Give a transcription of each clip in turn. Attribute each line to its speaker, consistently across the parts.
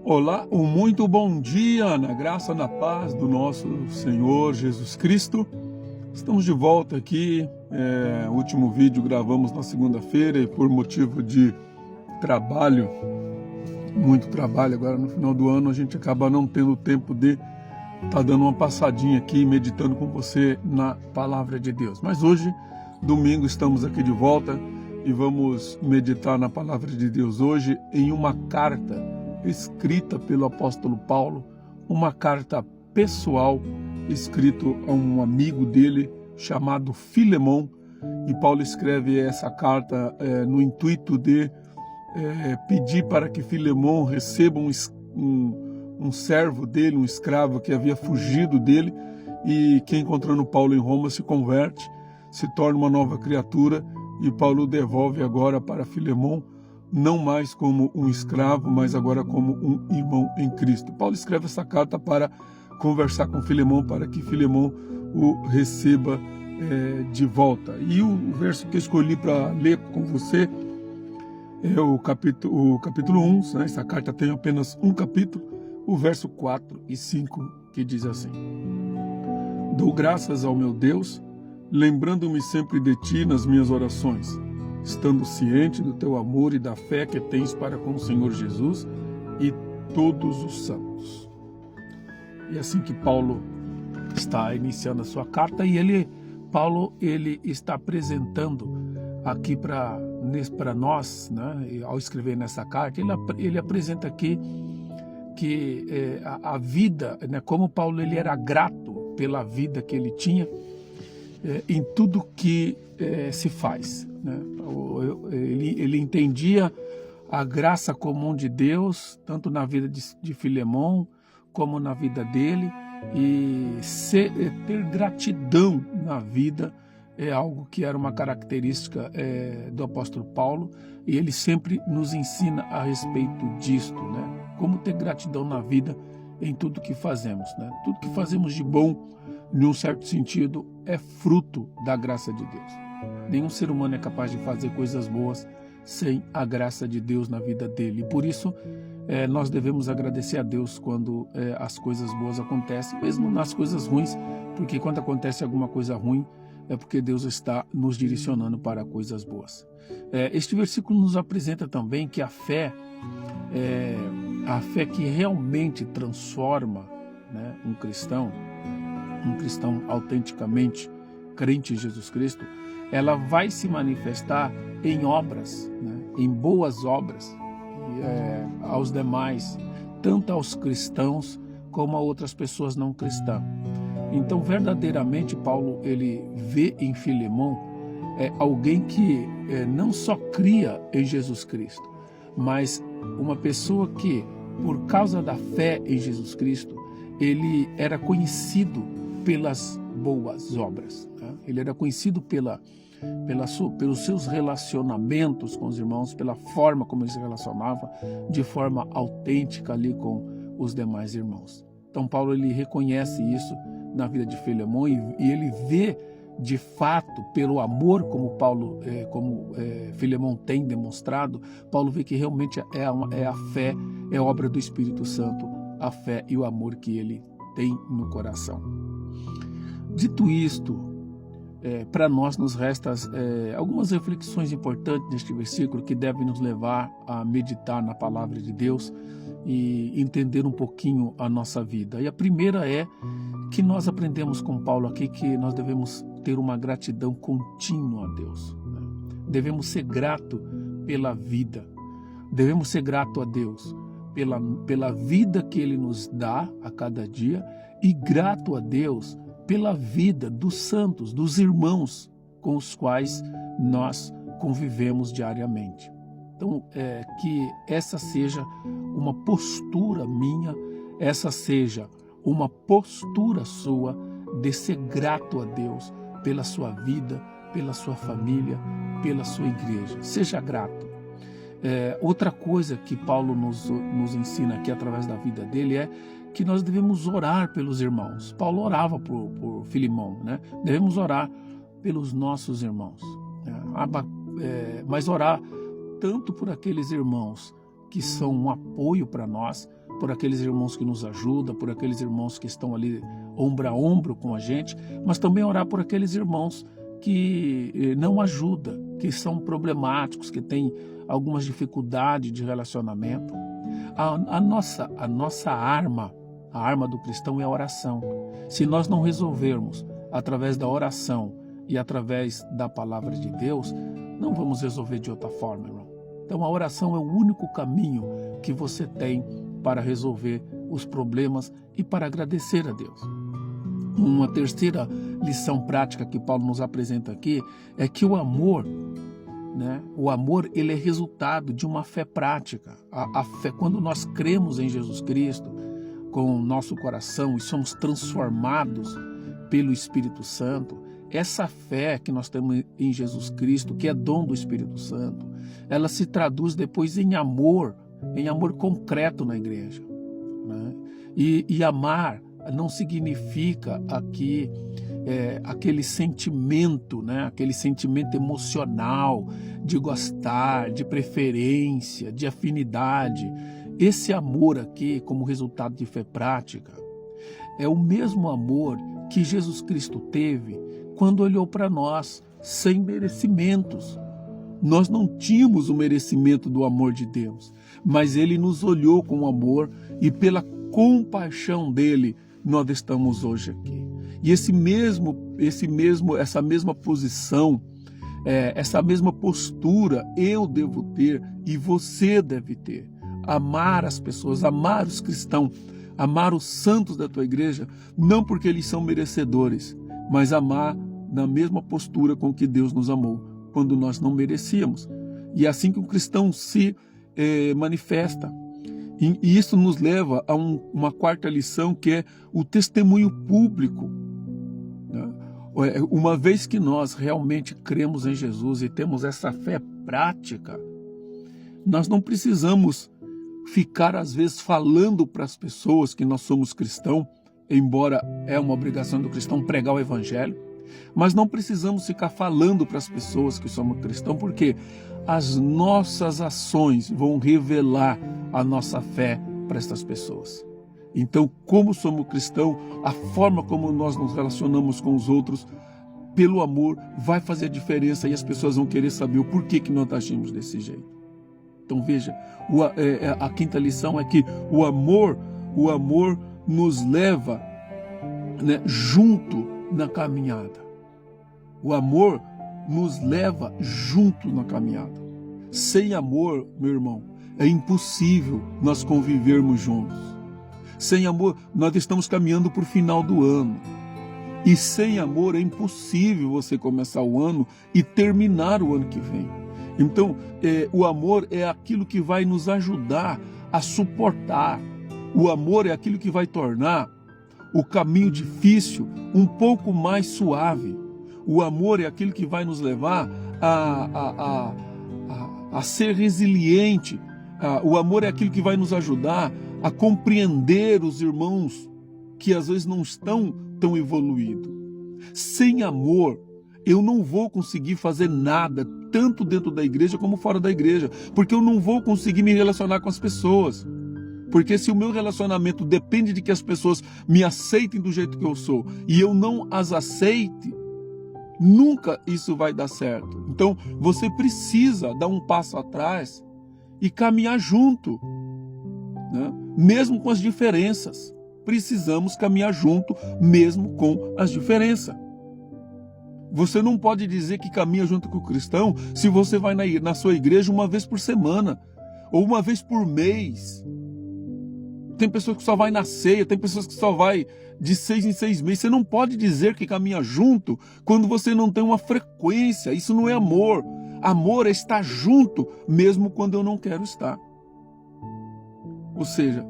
Speaker 1: Olá, um muito bom dia, na graça, na paz do nosso Senhor Jesus Cristo. Estamos de volta aqui, o último vídeo gravamos na segunda-feira e por motivo de trabalho, muito trabalho agora no final do ano, a gente acaba não tendo tempo de estar dando uma passadinha aqui, meditando com você na Palavra de Deus. Mas hoje, domingo, estamos aqui de volta e vamos meditar na Palavra de Deus hoje em uma carta escrita pelo apóstolo Paulo, uma carta pessoal escrita a um amigo dele chamado Filemão, e Paulo escreve essa carta no intuito de pedir para que Filemão receba um servo dele, um escravo que havia fugido dele e que, encontrando Paulo em Roma, se converte, se torna uma nova criatura, e Paulo devolve agora para Filemão, não mais como um escravo, mas agora como um irmão em Cristo. Paulo escreve essa carta para conversar com Filemão, para que Filemão o receba de volta. E o verso que eu escolhi para ler com você é o capítulo 1, né? Essa carta tem apenas um capítulo, o verso 4 e 5, que diz assim: Dou graças ao meu Deus, lembrando-me sempre de ti nas minhas orações, estando ciente do teu amor e da fé que tens para com o Senhor Jesus e todos os santos. E assim que Paulo está iniciando a sua carta, e Paulo está apresentando aqui para nós, né, ao escrever nessa carta, ele apresenta aqui que a vida, né, como Paulo ele era grato pela vida que ele tinha em tudo que se faz, né? Ele entendia a graça comum de Deus, tanto na vida de Filemão, como na vida dele, e ter gratidão na vida é algo que era uma característica do apóstolo Paulo, e ele sempre nos ensina a respeito disto, né? Como ter gratidão na vida em tudo que fazemos, né? Tudo que fazemos de bom, em um certo sentido, é fruto da graça de Deus. Nenhum ser humano é capaz de fazer coisas boas sem a graça de Deus na vida dele. E por isso, nós devemos agradecer a Deus quando as coisas boas acontecem, mesmo nas coisas ruins, porque quando acontece alguma coisa ruim, é porque Deus está nos direcionando para coisas boas. Este versículo nos apresenta também que a fé que realmente transforma, né, um cristão autenticamente crente em Jesus Cristo, ela vai se manifestar em obras, né, em boas obras, aos demais, tanto aos cristãos como a outras pessoas não cristãs. Então, verdadeiramente, Paulo ele vê em Filemão alguém que não só cria em Jesus Cristo, mas uma pessoa que, por causa da fé em Jesus Cristo, ele era conhecido pelas boas obras, né? Ele era conhecido pelos seus relacionamentos com os irmãos, pela forma como ele se relacionava de forma autêntica ali com os demais irmãos. Então Paulo ele reconhece isso na vida de Filemão, e ele vê de fato, pelo amor como Filemão tem demonstrado, Paulo vê que realmente é a fé, é obra do Espírito Santo, a fé e o amor que ele tem no coração. Dito isto, para nós nos restam algumas reflexões importantes neste versículo que devem nos levar a meditar na palavra de Deus e entender um pouquinho a nossa vida. E a primeira é que nós aprendemos com Paulo aqui que nós devemos ter uma gratidão contínua a Deus, né? Devemos ser grato pela vida, devemos ser grato a Deus pela vida que Ele nos dá a cada dia, e grato a Deus pela vida dos santos, dos irmãos com os quais nós convivemos diariamente. Então, que essa seja uma postura minha, essa seja uma postura sua de ser grato a Deus pela sua vida, pela sua família, pela sua igreja. Seja grato. Outra coisa que Paulo nos ensina aqui através da vida dele é que nós devemos orar pelos irmãos. Paulo orava por Filemão, né? Devemos orar pelos nossos irmãos, né? Mas orar tanto por aqueles irmãos que são um apoio para nós, por aqueles irmãos que nos ajudam, por aqueles irmãos que estão ali ombro a ombro com a gente, mas também orar por aqueles irmãos que não ajudam, que são problemáticos, que têm algumas dificuldades de relacionamento. A nossa arma, a arma do cristão é a oração. Se nós não resolvermos através da oração e através da palavra de Deus, não vamos resolver de outra forma, irmão. Então a oração é o único caminho que você tem para resolver os problemas e para agradecer a Deus. Uma terceira lição prática que Paulo nos apresenta aqui é que o amor, o amor, ele é resultado de uma fé prática. A fé, quando nós cremos em Jesus Cristo com o nosso coração e somos transformados pelo Espírito Santo, essa fé que nós temos em Jesus Cristo, que é dom do Espírito Santo, ela se traduz depois em amor concreto na igreja. E amar não significa aqui aquele sentimento, aquele sentimento emocional de gostar, de preferência, de afinidade. Esse amor aqui, como resultado de fé prática, é o mesmo amor que Jesus Cristo teve quando olhou para nós sem merecimentos. Nós não tínhamos o merecimento do amor de Deus, mas Ele nos olhou com amor e pela compaixão dele nós estamos hoje aqui. E essa mesma posição, essa mesma postura eu devo ter e você deve ter. Amar as pessoas, amar os cristãos, amar os santos da tua igreja, não porque eles são merecedores, mas amar na mesma postura com que Deus nos amou, quando nós não merecíamos. E é assim que o cristão se manifesta. E isso nos leva a uma quarta lição, que é o testemunho público. Uma vez que nós realmente cremos em Jesus e temos essa fé prática, nós não precisamos ficar às vezes falando para as pessoas que nós somos cristãos, embora é uma obrigação do cristão pregar o evangelho, mas não precisamos ficar falando para as pessoas que somos cristãos, porque as nossas ações vão revelar a nossa fé para essas pessoas. Então, como somos cristãos, a forma como nós nos relacionamos com os outros, pelo amor, vai fazer a diferença e as pessoas vão querer saber o porquê que nós agimos desse jeito. Então veja, a quinta lição é que o amor nos leva junto na caminhada. O amor nos leva junto na caminhada. Sem amor, meu irmão, é impossível nós convivermos juntos. Sem amor, nós estamos caminhando para o final do ano. E sem amor é impossível você começar o ano e terminar o ano que vem. Então, o amor é aquilo que vai nos ajudar a suportar. O amor é aquilo que vai tornar o caminho difícil um pouco mais suave. O amor é aquilo que vai nos levar a ser resiliente. O amor é aquilo que vai nos ajudar a compreender os irmãos que às vezes não estão tão evoluídos. Sem amor, eu não vou conseguir fazer nada, tanto dentro da igreja como fora da igreja, porque eu não vou conseguir me relacionar com as pessoas. Porque se o meu relacionamento depende de que as pessoas me aceitem do jeito que eu sou e eu não as aceite, nunca isso vai dar certo. Então, você precisa dar um passo atrás e caminhar junto, mesmo com as diferenças. Precisamos caminhar junto, mesmo com as diferenças. Você não pode dizer que caminha junto com o cristão se você vai na sua igreja uma vez por semana, ou uma vez por mês. Tem pessoas que só vai na ceia, tem pessoas que só vai de 6 em 6 meses. Você não pode dizer que caminha junto quando você não tem uma frequência. Isso não é amor. Amor é estar junto, mesmo quando eu não quero estar. Ou seja,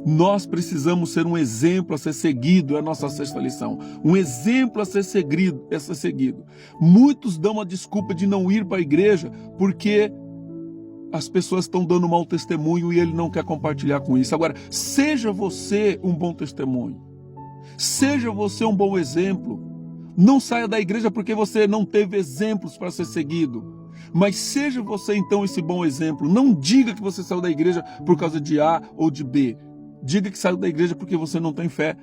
Speaker 1: nós precisamos ser um exemplo a ser seguido, é a nossa sexta lição. Um exemplo a ser seguido. Muitos dão a desculpa de não ir para a igreja porque as pessoas estão dando mau testemunho e ele não quer compartilhar com isso. Agora, seja você um bom testemunho. Seja você um bom exemplo. Não saia da igreja porque você não teve exemplos para ser seguido. Mas seja você então esse bom exemplo. Não diga que você saiu da igreja por causa de A ou de B. Diga que saiu da igreja porque você não tem fé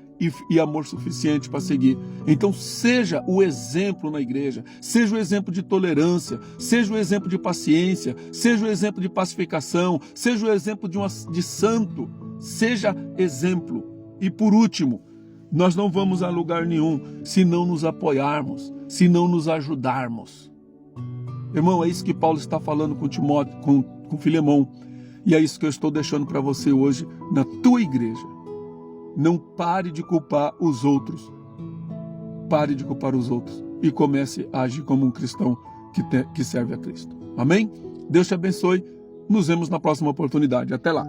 Speaker 1: e amor suficiente para seguir. Então seja o exemplo na igreja, seja o exemplo de tolerância, seja o exemplo de paciência, seja o exemplo de pacificação, seja o exemplo de santo, seja exemplo. E por último, nós não vamos a lugar nenhum se não nos apoiarmos, se não nos ajudarmos. Irmão, é isso que Paulo está falando com Timóteo, com Filemão. E é isso que eu estou deixando para você hoje na tua igreja. Não pare de culpar os outros. Pare de culpar os outros e comece a agir como um cristão que serve a Cristo. Amém? Deus te abençoe. Nos vemos na próxima oportunidade. Até lá.